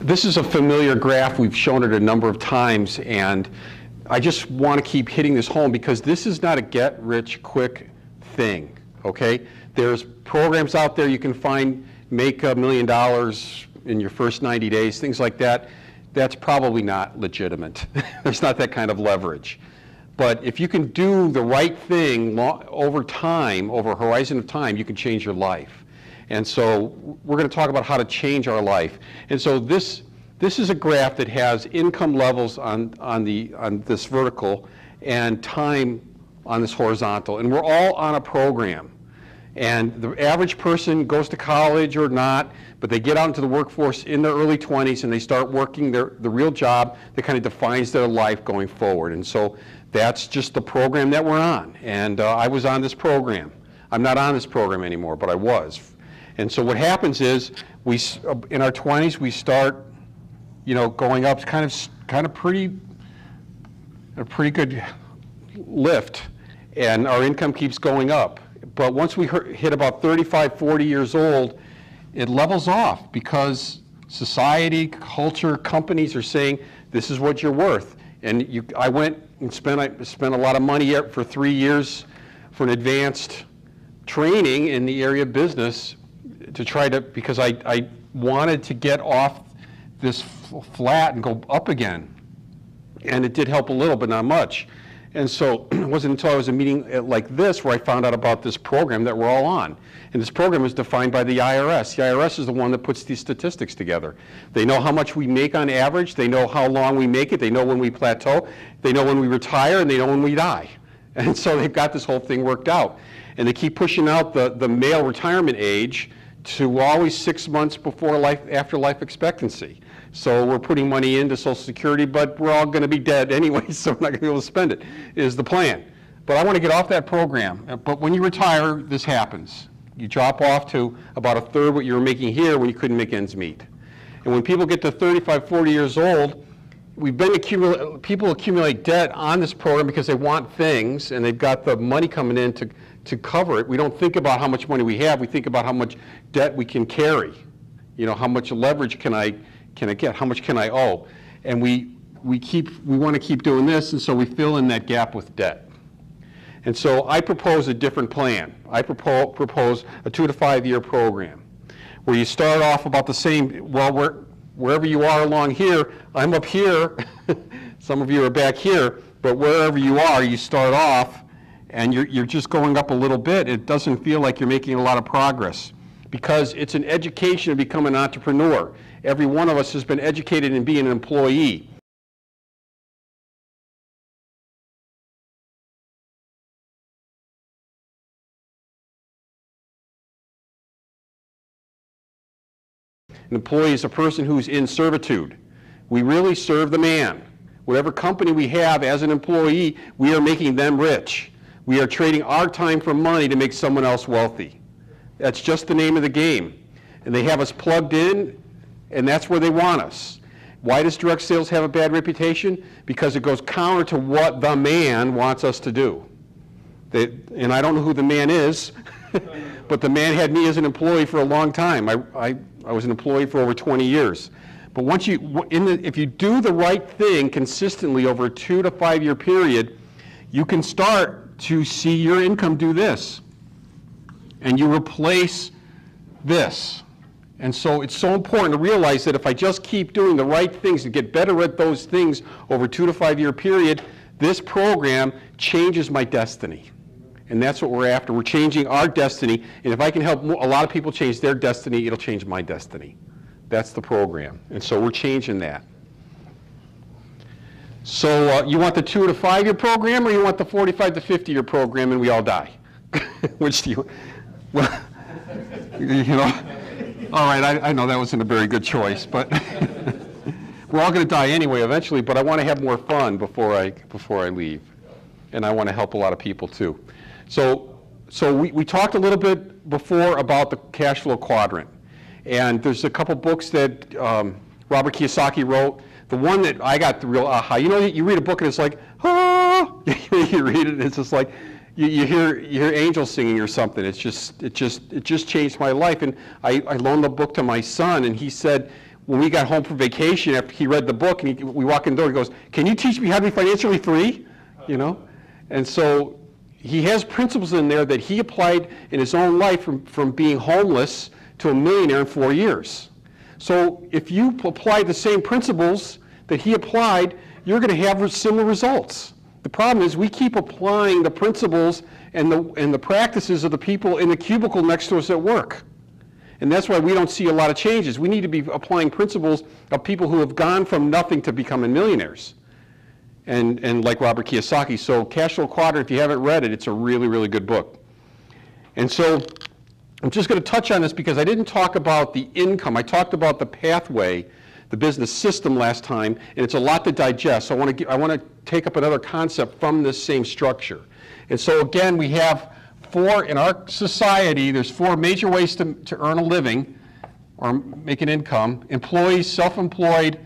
This is a familiar graph. We've shown it a number of times, and I just want to keep hitting this home because this is not a get-rich-quick thing, okay? There's programs out there you can find, make $1 million in your first 90 days, things like that. That's probably not legitimate. There's not that kind of leverage. But if you can do the right thing over time, over a horizon of time, you can change your life. And so we're going to talk about how to change our life. And so this is a graph that has income levels on this vertical and time on this horizontal. And we're all on a program. And the average person goes to college or not, but they get out into the workforce in their early 20s and they start working the real job that kind of defines their life going forward. And so that's just the program that we're on. And I was on this program. I'm not on this program anymore, but I was. And so what happens is, in our 20s, we start, going up kind of a pretty good lift, and our income keeps going up. But once we hit about 35, 40 years old, it levels off because society, culture, companies are saying, this is what you're worth. And I went and spent a lot of money for 3 years for an advanced training in the area of business to try to, because I wanted to get off this flat and go up again. And it did help a little, but not much. And so it wasn't until I was in a meeting like this where I found out about this program that we're all on. And this program is defined by the IRS. The IRS is the one that puts these statistics together. They know how much we make on average. They know how long we make it. They know when we plateau. They know when we retire, and they know when we die. And so they've got this whole thing worked out. And they keep pushing out the male retirement age to always 6 months after life expectancy. So we're putting money into Social Security, but we're all going to be dead anyway, so we're not going to be able to spend it, is the plan. But I want to get off that program. But when you retire, this happens. You drop off to about a third what you were making here when you couldn't make ends meet. And when people get to 35, 40 years old, people accumulate debt on this program because they want things, and they've got the money coming in to cover it. We don't think about how much money we have. We think about how much debt we can carry. How much leverage can I get? How much can I owe? And we want to keep doing this, and so we fill in that gap with debt. And so I propose a different plan. I propose a 2 to 5 year program where you start off about the same, wherever you are along here, I'm up here, some of you are back here, but wherever you are, you start off and you're just going up a little bit. It doesn't feel like you're making a lot of progress because it's an education to become an entrepreneur. Every one of us has been educated in being an employee. An employee is a person who's in servitude. We really serve the man. Whatever company we have as an employee, we are making them rich. We are trading our time for money to make someone else wealthy. That's just the name of the game. And they have us plugged in, and that's where they want us. Why does direct sales have a bad reputation? Because it goes counter to what the man wants us to do. And I don't know who the man is, but the man had me as an employee for a long time. I was an employee for over 20 years. But if you do the right thing consistently over a 2 to 5 year period, you can start to see your income do this. And you replace this. And so it's so important to realize that if I just keep doing the right things and get better at those things over a 2 to 5 year period, this program changes my destiny. And that's what we're after. We're changing our destiny. And if I can help a lot of people change their destiny, it'll change my destiny. That's the program. And so we're changing that. So you want the 2 to 5 year program, or you want the 45 to 50 year program and we all die? Which do you, well, all right, I know that wasn't a very good choice, but we're all going to die anyway eventually, but I want to have more fun before I leave. And I want to help a lot of people too. So we talked a little bit before about the cash flow quadrant. And there's a couple books that Robert Kiyosaki wrote. The one that I got the real aha, you read a book and it's like, ah, you read it and it's just like, you hear angels singing or something. It just changed my life. And I loaned the book to my son, and he said, when we got home from vacation after he read the book, and we walk in the door, he goes, "Can you teach me how to be financially free?" You know? And so he has principles in there that he applied in his own life from being homeless to a millionaire in 4 years. So if you apply the same principles that he applied, you're going to have similar results. The problem is we keep applying the principles and the practices of the people in the cubicle next to us at work. And that's why we don't see a lot of changes. We need to be applying principles of people who have gone from nothing to becoming millionaires. And like Robert Kiyosaki. So Cash Flow Quadrant, if you haven't read it, it's a really, really good book. And so I'm just going to touch on this because I didn't talk about the income. I talked about the pathway, the business system last time, and it's a lot to digest. So I want to take up another concept from this same structure. And so again, we have in our society, there's 4 major ways to earn a living or make an income: employees, self-employed,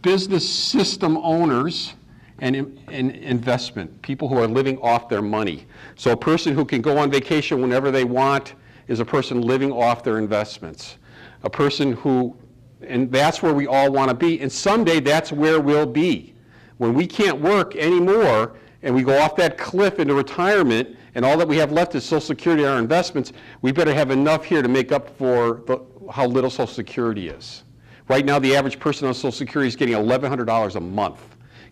business system owners, and investment, people who are living off their money. So a person who can go on vacation whenever they want is a person living off their investments. A person who, and that's where we all want to be, and someday that's where we'll be. When we can't work anymore and we go off that cliff into retirement and all that we have left is Social Security and our investments, we better have enough here to make up for how little Social Security is. Right now, the average person on Social Security is getting $1,100 a month.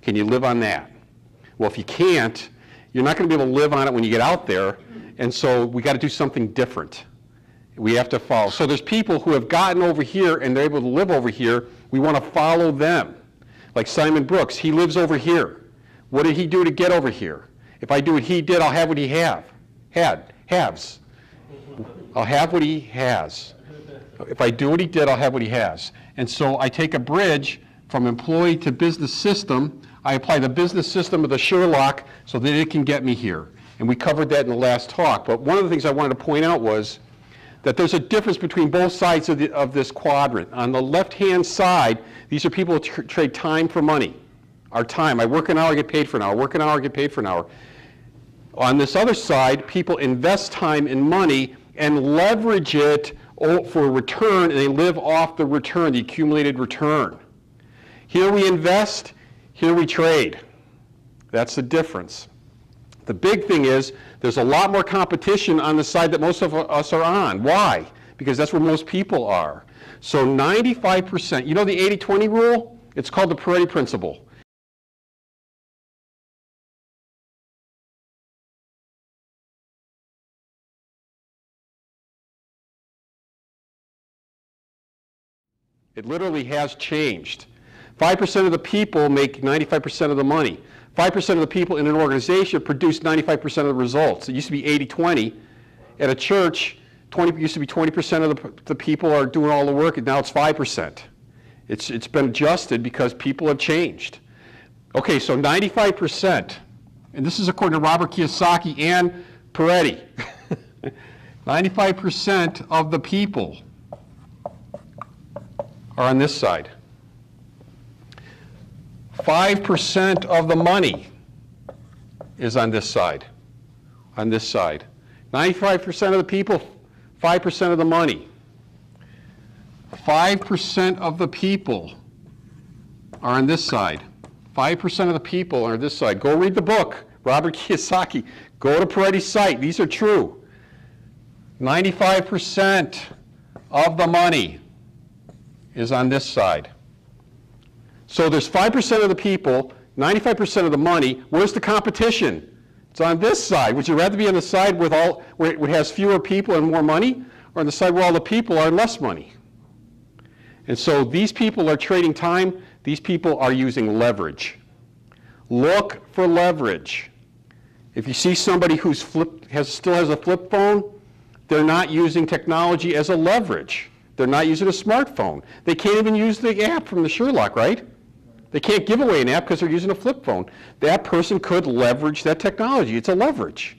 Can you live on that? Well, if you can't, you're not going to be able to live on it when you get out there, and so we got to do something different. We have to follow. So there's people who have gotten over here and they're able to live over here. We want to follow them. Like Simon Brooks, he lives over here. What did he do to get over here? If I do what he did, I'll have what he has. I'll have what he has. If I do what he did, I'll have what he has. And so I take a bridge from employee to business system. I apply the business system of the Sherlock so that it can get me here. And we covered that in the last talk. But one of the things I wanted to point out was that there's a difference between both sides of this quadrant. On the left-hand side, these are people who trade time for money. Our time. I work an hour, I get paid for an hour. Work an hour, I get paid for an hour. On this other side, people invest time and money and leverage it for return, and they live off the return, the accumulated return. Here we invest, here we trade. That's the difference. The big thing is there's a lot more competition on the side that most of us are on. Why? Because that's where most people are. So 95%, you know the 80-20 rule? It's called the Pareto principle. It literally has changed. 5% of the people make 95% of the money. 5% of the people in an organization produce 95% of the results. It used to be 80-20. At a church, used to be 20% of the people are doing all the work, and now it's 5%. It's been adjusted because people have changed. Okay, so 95%, and this is according to Robert Kiyosaki and Pareto. 95% of the people are on this side. 5% of the money is on this side. On this side. 95% of the people, 5% of the money. 5% of the people are on this side. 5% of the people are on this side. Go read the book, Robert Kiyosaki. Go to Pareto's site. These are true. 95% of the money is on this side. So there's 5% of the people, 95% of the money. Where's the competition? It's on this side. Would you rather be on the side where it has fewer people and more money, or on the side where all the people are less money? And so these people are trading time. These people are using leverage. Look for leverage. If you see somebody who's still has a flip phone, they're not using technology as a leverage. They're not using a smartphone. They can't even use the app from the Sherlock, right? They can't give away an app because they're using a flip phone. That person could leverage that technology. It's a leverage.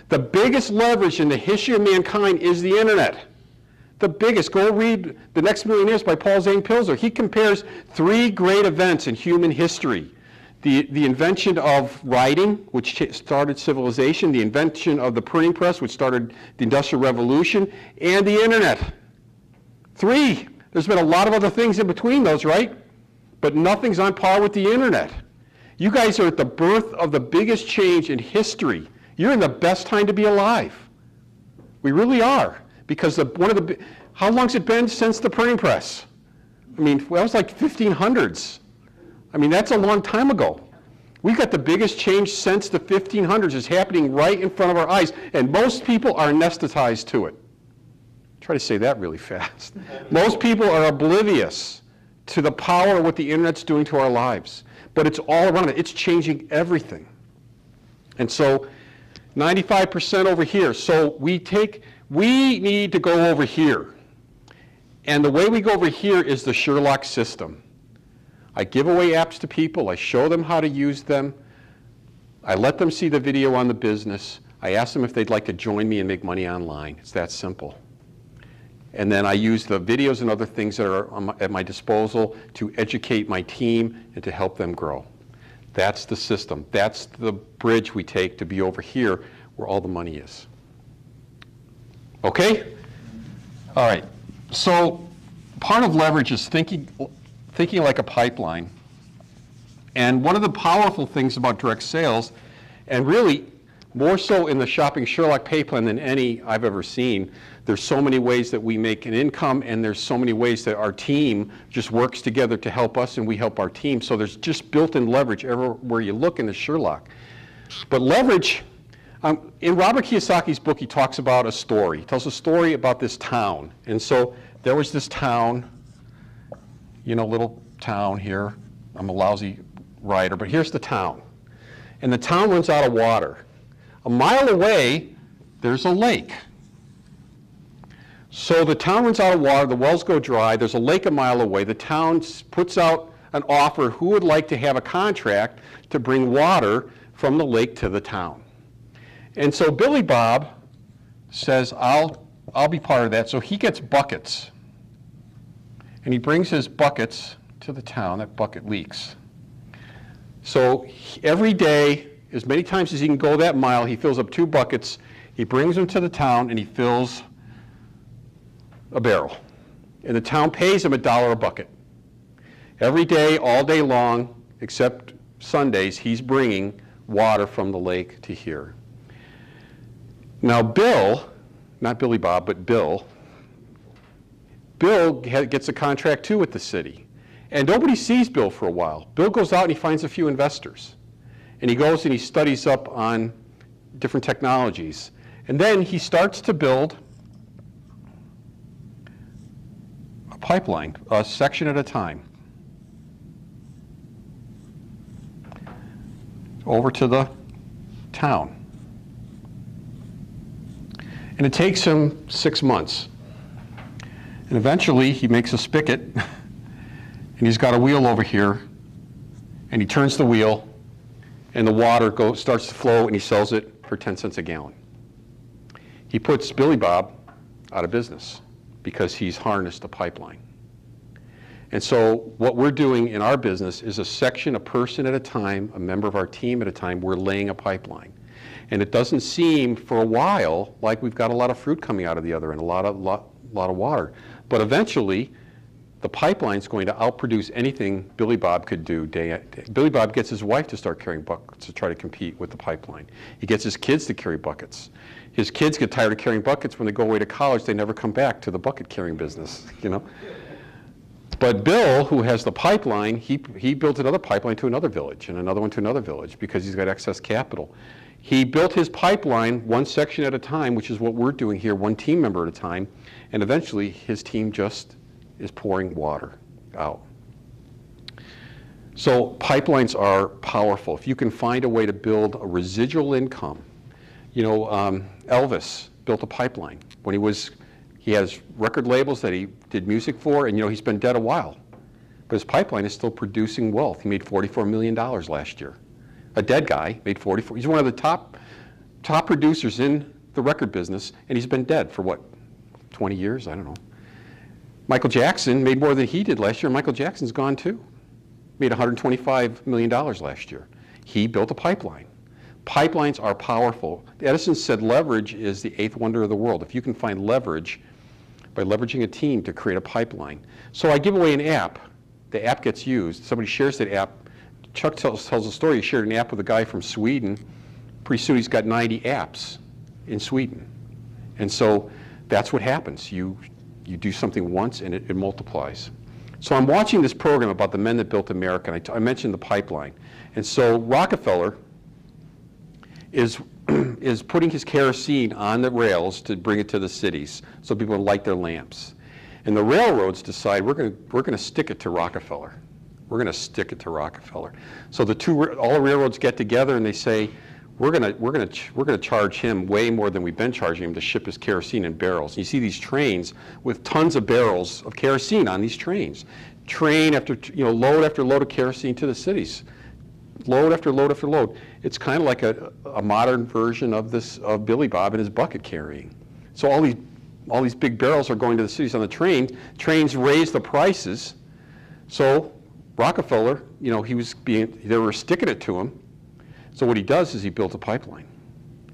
The biggest leverage in the history of mankind is the internet. The biggest. Go read The Next Million Years by Paul Zane Pilzer. He compares 3 great events in human history. The invention of writing, which started civilization, the invention of the printing press, which started the Industrial Revolution, and the internet. 3 There's been a lot of other things in between those, right? But nothing's on par with the internet. You guys are at the birth of the biggest change in history. You're in the best time to be alive. We really are. Because how long's it been since the printing press? I mean, that was like 1500s. I mean, that's a long time ago. We've got the biggest change since the 1500s is happening right in front of our eyes, and most people are anesthetized to it. Try to say that really fast. Most people are oblivious to the power of what the internet's doing to our lives. But it's all around it. It's changing everything. And so 95% over here. So we need to go over here. And the way we go over here is the Sherlock system. I give away apps to people. I show them how to use them. I let them see the video on the business. I ask them if they'd like to join me and make money online. It's that simple. And then I use the videos and other things that are at my disposal to educate my team and to help them grow. That's the system. That's the bridge we take to be over here where all the money is. Okay? All right. So part of leverage is thinking like a pipeline. And one of the powerful things about direct sales, and really more so in the Shopping Sherlock pay plan than any I've ever seen, there's so many ways that we make an income, and there's so many ways that our team just works together to help us and we help our team. So there's just built-in leverage everywhere you look in the Sherlock. But leverage, in Robert Kiyosaki's book, he talks about a story. He tells a story about this town. And so there was this town, you know, little town here. I'm a lousy writer, but here's the town. And the town runs out of water. A mile away, there's a lake. So the town runs out of water, the wells go dry, there's a lake a mile away. The town puts out an offer who would like to have a contract to bring water from the lake to the town. And so Billy Bob says, I'll be part of that. So he gets buckets. And he brings his buckets to the town. That bucket leaks. So every day, as many times as he can go that mile, he fills up 2 buckets. He brings them to the town and he fills a barrel. And the town pays him $1 a bucket. Every day, all day long, except Sundays, he's bringing water from the lake to here. Now Bill, not Billy Bob, but Bill gets a contract too with the city. And nobody sees Bill for a while. Bill goes out and he finds a few investors. And he goes and he studies up on different technologies. And then he starts to build a pipeline, a section at a time, over to the town. And it takes him 6 months. And eventually he makes a spigot, and he's got a wheel over here, and he turns the wheel, and the water starts to flow, and he sells it for 10 cents a gallon. He puts Billy Bob out of business because he's harnessed a pipeline. And so what we're doing in our business is a section, a person at a time, a member of our team at a time, we're laying a pipeline. And it doesn't seem for a while like we've got a lot of fruit coming out of the other end, a lot of water. But eventually, the pipeline's going to outproduce anything Billy Bob could do day at day. Billy Bob gets his wife to start carrying buckets to try to compete with the pipeline. He gets his kids to carry buckets. His kids get tired of carrying buckets. When they go away to college, they never come back to the bucket carrying business, you know. But Bill, who has the pipeline, he built another pipeline to another village and another one to another village because he's got excess capital. He built his pipeline one section at a time, which is what we're doing here, one team member at a time, and eventually his team just is pouring water out. So pipelines are powerful. If you can find a way to build a residual income, you know, Elvis built a pipeline. When he has record labels that he did music for, and you know, he's been dead a while. But his pipeline is still producing wealth. He made $44 million last year. A dead guy made 44. He's one of the top producers in the record business, and he's been dead for what, 20 years? I don't know. Michael Jackson made more than he did last year. Michael Jackson's gone too. Made $125 million last year. He built a pipeline. Pipelines are powerful. Edison said leverage is the 8th wonder of the world. If you can find leverage by leveraging a team to create a pipeline. So I give away an app. The app gets used. Somebody shares that app. Chuck tells a story. He shared an app with a guy from Sweden. Pretty soon he's got 90 apps in Sweden. And so that's what happens. You do something once and it multiplies. So I'm watching this program about the men that built America, and I mentioned the pipeline. And so Rockefeller is putting his kerosene on the rails to bring it to the cities so people can light their lamps. And the railroads decide we're going to stick it to Rockefeller. We're going to stick it to Rockefeller. So all the railroads get together and they say, we're going to charge him way more than we've been charging him to ship his kerosene in barrels. And you see these trains with tons of barrels of kerosene on these trains. Train after, load after load of kerosene to the cities. Load after load after load. It's kind of like a modern version of Billy Bob and his bucket carrying. So all these big barrels are going to the cities on the train. Trains raise the prices. So Rockefeller, they were sticking it to him. So what he does is he built a pipeline.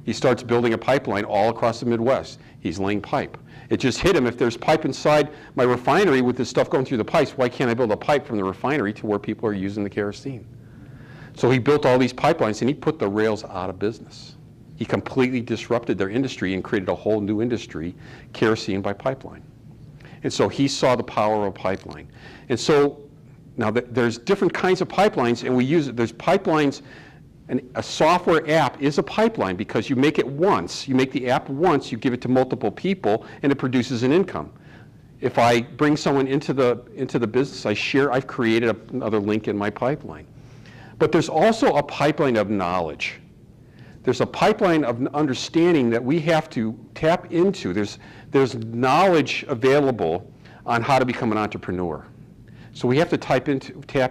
He starts building a pipeline all across the Midwest. He's laying pipe. It just hit him, if there's pipe inside my refinery with this stuff going through the pipes, why can't I build a pipe from the refinery to where people are using the kerosene? So he built all these pipelines and he put the rails out of business. He completely disrupted their industry and created a whole new industry, kerosene by pipeline. And so he saw the power of a pipeline. And so now there's different kinds of pipelines, and we use it. There's pipelines. And a software app is a pipeline because you make it once. You make the app once, you give it to multiple people, and it produces an income. If I bring someone into the business, I've created another link in my pipeline. But there's also a pipeline of knowledge. There's a pipeline of understanding that we have to tap into. There's knowledge available on how to become an entrepreneur. So we have to tap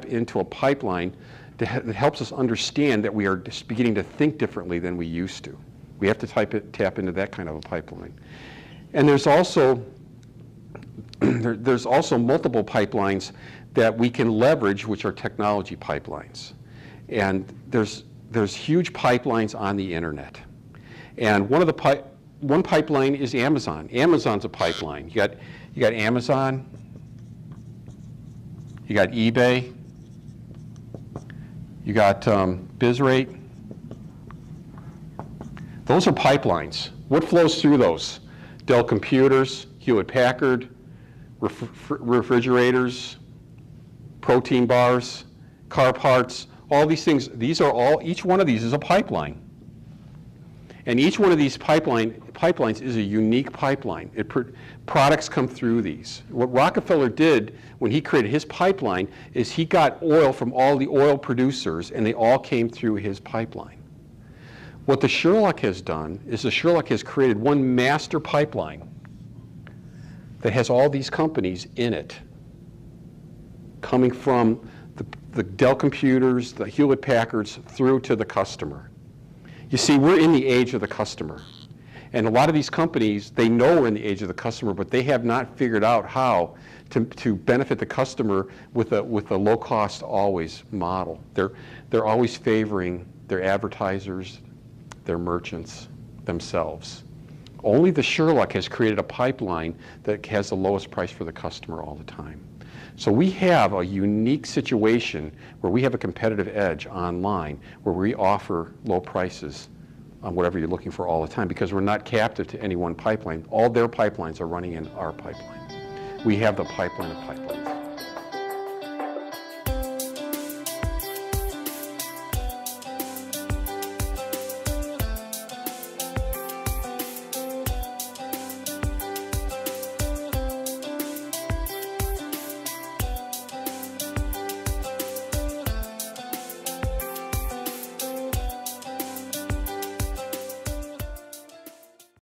into a pipeline that helps us understand that we are just beginning to think differently than we used to. We have to tap into that kind of a pipeline. And there's also multiple pipelines that we can leverage, which are technology pipelines. And there's huge pipelines on the internet. And one pipeline is Amazon. Amazon's a pipeline. You got Amazon, you got eBay, you got BizRate. Those are pipelines. What flows through those? Dell computers, Hewlett Packard, refrigerators, protein bars, car parts, all these things. Each one of these is a pipeline. And each one of these pipelines is a unique pipeline. Products come through these. What Rockefeller did when he created his pipeline is he got oil from all the oil producers, and they all came through his pipeline. What the Sherlock has done is the Sherlock has created one master pipeline that has all these companies in it, coming from the Dell computers, the Hewlett Packards, through to the customer. You see, we're in the age of the customer. And a lot of these companies, they know we're in the age of the customer, but they have not figured out how to benefit the customer with a low-cost always model. They're always favoring their advertisers, their merchants, themselves. Only the Sherlock has created a pipeline that has the lowest price for the customer all the time. So we have a unique situation where we have a competitive edge online, where we offer low prices on whatever you're looking for all the time, because we're not captive to any one pipeline. All their pipelines are running in our pipeline. We have the pipeline of pipelines.